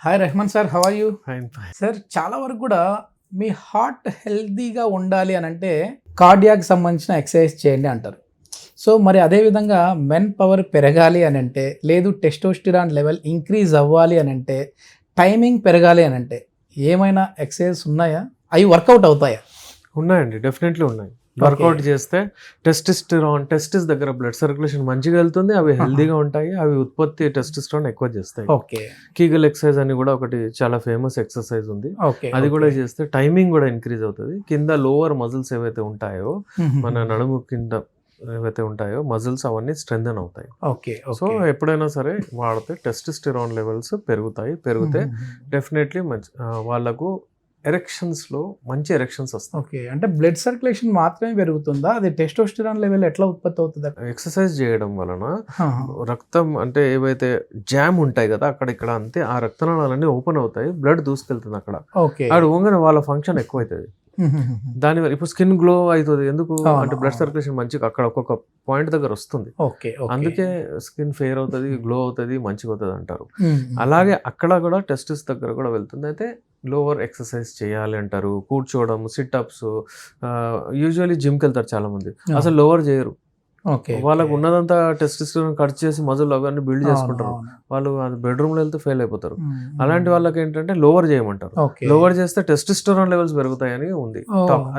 Hi Rehman sir, how are you? Fine fine. Sir, చాలా వరకు కూడా మీ హార్ట్ హెల్తీగా ఉండాలి అని అంటే కార్డియాక్ సంబంధించిన ఎక్సర్సైజ్ చేయండి అంటారు. సో మరి అదేవిధంగా మెన్ పవర్ పెరగాలి అని అంటే, లేదు టెస్టోస్టిరాన్ లెవెల్ ఇంక్రీజ్ అవ్వాలి అని అంటే, టైమింగ్ పెరగాలి అని అంటే ఏమైనా ఎక్సర్సైజ్ ఉన్నాయా? అవి వర్కౌట్ అవుతాయా? ఉన్నాయండి, డెఫినెట్లీ ఉన్నాయి. వర్కౌట్ చేస్తే టెస్టిస్ దగ్గర బ్లడ్ సర్క్యులేషన్ మంచిగా వెళ్తుంది, అవి హెల్దీగా ఉంటాయి, అవి ఉత్పత్తి టెస్టిస్టెరాన్ ఎక్కువ చేస్తాయి. ఓకే. కీగల్ ఎక్సర్సైజ్ అని కూడా ఒకటి చాలా ఫేమస్ ఎక్సర్సైజ్ ఉంది. ఓకే. అది కూడా చేస్తే టైమింగ్ కూడా ఇంక్రీజ్ అవుతుంది. కింద లోవర్ మజిల్స్ ఏవైతే ఉంటాయో, మన నడుము కింద ఏవైతే ఉంటాయో మజిల్స్ అవన్నీ స్ట్రెంథెన్ అవుతాయి. ఓకే. సో ఎప్పుడైనా సరే వాడితే టెస్టిస్టెరాన్ లెవెల్స్ పెరిగితే డెఫినెట్లీ వాళ్ళకు ఎరెక్షన్స్లో మంచి ఎరెక్షన్స్ వస్తాయి. ఓకే. అంటే బ్లడ్ సర్క్యులేషన్ మాత్రమే పెరుగుతుందా? అది టెస్టోస్టిరాన్ లెవెల్ ఎట్లా ఉత్పత్తి అవుతుంది? ఎక్సర్సైజ్ చేయడం వలన రక్తం అంటే ఏవైతే జామ్ ఉంటాయి కదా అక్కడ ఇక్కడ అంతే, ఆ రక్తనాళాలన్నీ ఓపెన్ అవుతాయి, బ్లడ్ దూసుకెళ్తుంది అక్కడ. ఓకే. అక్కడ ఓంగనే వాళ్ళ ఫంక్షన్ ఎక్కువ అవుతుంది. దానివల్ల ఇప్పుడు స్కిన్ గ్లో అవుతుంది. ఎందుకు అంటే బ్లడ్ సర్క్యులేషన్ మంచిగా అక్కడ ఒక్కొక్క పాయింట్ దగ్గర వస్తుంది. ఓకే. అందుకే స్కిన్ ఫెయిర్ అవుతుంది, గ్లో అవుతుంది, మంచిగా అవుతుంది అంటారు. అలాగే అక్కడ కూడా టెస్టిస్ దగ్గర కూడా వెళ్తుంది. అయితే లోవర్ ఎక్సర్సైజ్ చేయాలి అంటారు, కూర్చోవడం, సిట్అప్స్. యూజువల్లీ జిమ్కి వెళ్తారు చాలా మంది, అసలు లోవర్ చేయరు. వాళ్ళకు ఉన్నదంతా టెస్టిస్టెరాన్ కట్ చేసి మజిల్ అవన్నీ బిల్డ్ చేసుకుంటారు. వాళ్ళు అది బెడ్రూమ్లో వెళ్తే ఫెయిల్ అయిపోతారు. అలాంటి వాళ్ళకి ఏంటంటే లోవర్ చేయమంటారు. లోవర్ చేస్తే టెస్టిస్టెరాన్ లెవెల్స్ పెరుగుతాయని ఉంది.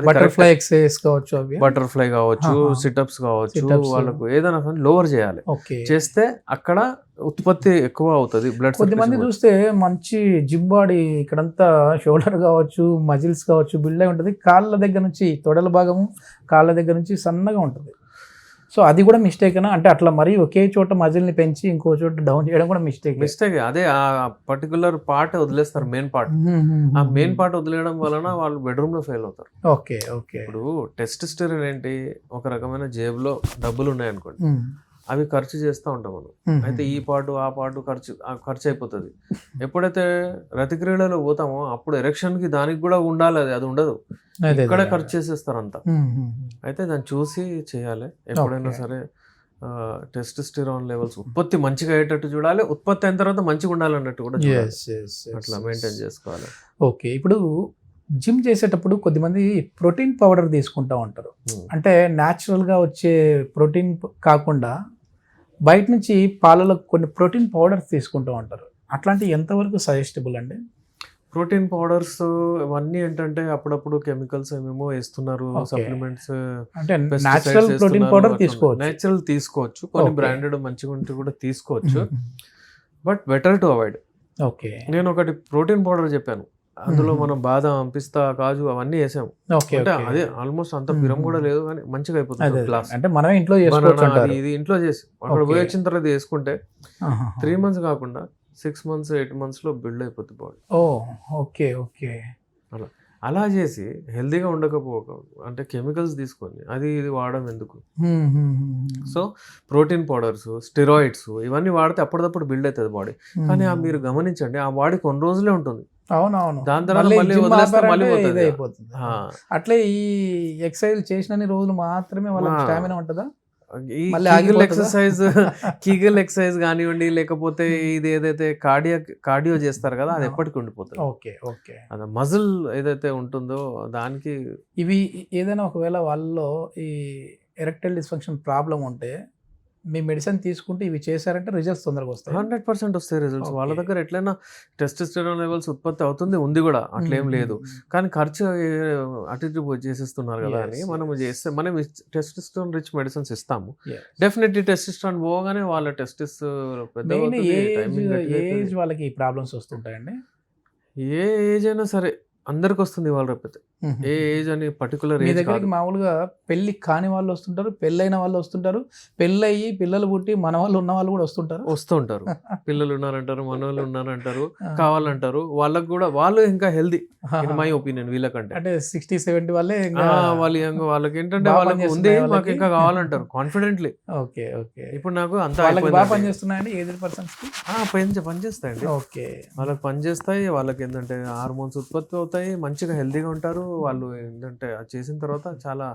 బటర్ఫ్లై ఎక్సర్సైజ్ కావచ్చు, బటర్ఫ్లై కావచ్చు, సిట్అప్స్ కావచ్చు, వాళ్ళకు ఏదైనా లోవర్ చేయాలి. చేస్తే అక్కడ ఉత్పత్తి ఎక్కువ అవుతుంది బ్లడ్. కొద్దిమంది చూస్తే మంచి జిమ్ బాడీ, ఇక్కడంతా షోల్డర్ కావచ్చు, మజిల్స్ కావచ్చు బిల్డ్ అయి ఉంటుంది. కాళ్ళ దగ్గర నుంచి తొడల భాగము, కాళ్ళ దగ్గర నుంచి సన్నగా ఉంటుంది. సో అది కూడా మిస్టేకేనా? అంటే అట్లా మరీ ఒకే చోట మజిల్ని పెంచి ఇంకో చోట డౌన్ చేయడం కూడా మిస్టేక్. అదే ఆ పర్టికులర్ పార్ట్ వదిలేస్తారు, మెయిన్ పార్ట్. ఆ మెయిన్ పార్ట్ వదిలేయడం వలన వాళ్ళు బెడ్రూమ్ లో ఫెయిల్ అవుతారు. ఓకే. ఓకే. ఇప్పుడు టెస్టిస్టెరాన్ ఏంటి, ఒక రకమైన జేబులో డబ్బులు ఉన్నాయనుకోండి, అవి ఖర్చు చేస్తూ ఉంటాం మనం. అయితే ఈ పాటు ఆ పాటు ఖర్చు అయిపోతుంది. ఎప్పుడైతే రతిక్రీడలో పోతామో అప్పుడు ఎరెక్షన్కి దానికి కూడా ఉండాలి, అది ఉండదు, ఇక్కడ ఖర్చు చేసేస్తారు అంతా. అయితే దాన్ని చూసి చేయాలి ఎప్పుడైనా సరే. టెస్టోస్టెరాన్ లెవెల్స్ ఉత్పత్తి మంచిగా అయ్యేటట్టు చూడాలి, ఉత్పత్తి అయిన తర్వాత మంచిగా ఉండాలి అన్నట్టు కూడా అట్లా మెయింటైన్ చేసుకోవాలి. ఓకే. ఇప్పుడు జిమ్ చేసేటప్పుడు కొద్దిమంది ప్రోటీన్ పౌడర్ తీసుకుంటూ ఉంటారు. అంటే న్యాచురల్గా వచ్చే ప్రోటీన్ కాకుండా బయట నుంచి పాలలో కొన్ని ప్రోటీన్ పౌడర్స్ తీసుకుంటూ ఉంటారు. అట్లాంటి ఎంతవరకు సజెస్టబుల్ అండి? ప్రోటీన్ పౌడర్స్ ఇవన్నీ ఏంటంటే అప్పుడప్పుడు కెమికల్స్ ఏమేమో వేస్తున్నారు, సప్లిమెంట్స్. అంటే న్యాచురల్ ప్రోటీన్ పౌడర్ తీసుకోవచ్చు, న్యాచురల్ తీసుకోవచ్చు, కొన్ని బ్రాండెడ్ మంచిగా ఉంటే కూడా తీసుకోవచ్చు, but better to avoid. Okay. నేను ఒకటి ప్రోటీన్ పౌడర్ చెప్పాను, అందులో మనం బాదం, పిస్తా, కాజు అవన్నీ వేసాం. అంటే అదే ఆల్మోస్ట్ అంత పిరం కూడా లేదు, కానీ మంచిగా అయిపోతుంది గ్లాస్. అంటే మనమే ఇంట్లో ఇది ఇంట్లో చేసి అక్కడ పోయి వచ్చిన తర్వాత వేసుకుంటే 3 months కాకుండా 6 months 8 months లో బిల్డ్ అయిపోతుంది బాడీ. ఓకే. ఓకే. అలా చేసి హెల్దీగా ఉండకపోక అంటే కెమికల్స్ తీసుకొని అది ఇది వాడడం ఎందుకు? సో ప్రోటీన్ పౌడర్స్, స్టెరాయిడ్స్ ఇవన్నీ వాడితే అప్పటిదప్పుడు బిల్డ్ అవుతుంది బాడీ. కానీ మీరు గమనించండి, ఆ బాడీ కొన్ని రోజులే ఉంటుంది. అవునవును. దాని తర్వాత మళ్ళీ వదిలేస్తే మళ్ళీ అయిపోతుంది. అట్లే ఈ ఎక్సర్సైజ్ చేసిన రోజులు మాత్రమే వాళ్ళకి స్టామినా ఉంటుందా? కీగల్ ఎక్సర్సైజ్ కానివ్వండి, లేకపోతే ఇది ఏదైతే కార్డియో చేస్తారు కదా, అది ఎప్పటికీ ఉండిపోతుంది. ఓకే. ఓకే. అది మజిల్ ఏదైతే ఉంటుందో దానికి. ఇవి ఏదైనా ఒకవేళ వాళ్ళలో ఈ ఎరెక్టైల్ డిస్ఫంక్షన్ ప్రాబ్లం ఉంటే మీ మెడిసిన్ తీసుకుంటే ఇవి చేశారంటే రిజల్ట్స్ తొందరగా వస్తాయి. 100% వస్తాయి రిజల్ట్స్. వాళ్ళ దగ్గర ఎట్లయినా టెస్టోస్టెరాన్ లెవెల్స్ ఉత్పత్తి అవుతుంది, ఉంది కూడా, అట్లేం లేదు. కానీ ఖర్చు అటు చేసేస్తున్నారు కదా అని మనం చేస్తే, మనం టెస్టోస్టెరాన్ రిచ్ మెడిసిన్స్ ఇస్తాము. డెఫినెట్లీ టెస్టోస్టెరాన్ పోగానే వాళ్ళ టెస్టిస్ ఏజ్ వాళ్ళకి ప్రాబ్లమ్స్ వస్తుంటాయండి. ఏ ఏజ్ అయినా సరే అందరికి వస్తుంది వాళ్ళ రేపైతే. ఏ ఏజ్ అని పర్టికులర్ ఏజ్ దగ్గరికి మామూలుగా పెళ్లి కాని వాళ్ళు వస్తుంటారు, పెళ్ళైన వాళ్ళు వస్తుంటారు, పెళ్ళయ్యి పిల్లలు పుట్టి మన వాళ్ళు ఉన్న వాళ్ళు కూడా వస్తుంటారు. పిల్లలు ఉన్నారంటారు, మన వాళ్ళు ఉన్నారంటారు, కావాలంటారు. వాళ్ళకి కూడా వాళ్ళు ఇంకా హెల్దీ ఇన్ మై ఒపీనియన్ వీళ్ళకంటే. అంటే 60-70 వాళ్ళే వాళ్ళు వాళ్ళకి ఏంటంటే వాళ్ళకి ఉంది, మాకు ఇంకా కావాలంటారు కాన్ఫిడెంట్లీ. ఓకే. ఓకే. ఇప్పుడు నాకు అంత బాగా పనిచేస్తున్నాయండి ఏజ్డ్ పర్సన్స్ కి. పనిచేస్తాయండి. ఓకే. వాళ్ళకి పనిచేస్తాయి. వాళ్ళకి ఏంటంటే హార్మోన్స్ ఉత్పత్తి అవుతాయి, మంచిగా హెల్దీగా ఉంటారు వాళ్ళు. ఏంటంటే అది చేసిన తర్వాత చాలా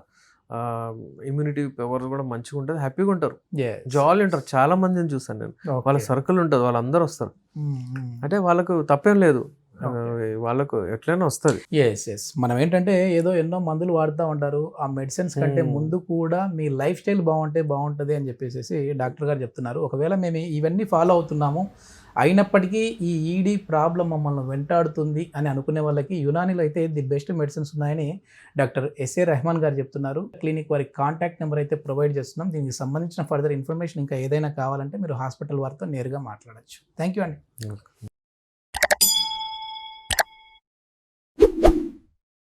ఇమ్యూనిటీ పవర్ కూడా మంచిగా ఉంటుంది, హ్యాపీగా ఉంటారు, Yes. జాలీ ఉంటారు. చాలా మందిని చూసాను నేను, వాళ్ళ Okay. సర్కిల్ ఉంటుంది, వాళ్ళందరూ వస్తారు. Mm. అంటే వాళ్ళకు తప్పేం లేదు, Okay. వాళ్ళకు ఎట్లయినా వస్తుంది. ఎస్ మనం ఏంటంటే ఏదో ఎన్నో మందులు వాడుతూ ఉంటారు, ఆ మెడిసిన్స్ కంటే ముందు కూడా మీ లైఫ్ స్టైల్ బాగుంటే బాగుంటుంది అని చెప్పేసి డాక్టర్ గారు చెప్తున్నారు. ఒకవేళ మేము ఇవన్నీ ఫాలో అవుతున్నాము, అయినప్పటికీ ఈ ఈడీ ప్రాబ్లం మమ్మల్ని వెంటాడుతుంది అని అనుకునే వాళ్ళకి యునానీలో అయితే ది బెస్ట్ మెడిసిన్స్ ఉన్నాయని డాక్టర్ ఎస్ఏ రెహమాన్ గారు చెప్తున్నారు. క్లినిక్ వారి కాంటాక్ట్ నెంబర్ అయితే ప్రొవైడ్ చేస్తున్నాం. దీనికి సంబంధించిన ఫర్దర్ ఇన్ఫర్మేషన్ ఇంకా ఏదైనా కావాలంటే మీరు హాస్పిటల్ వారితో నేరుగా మాట్లాడచ్చు. థ్యాంక్ యూ అండి.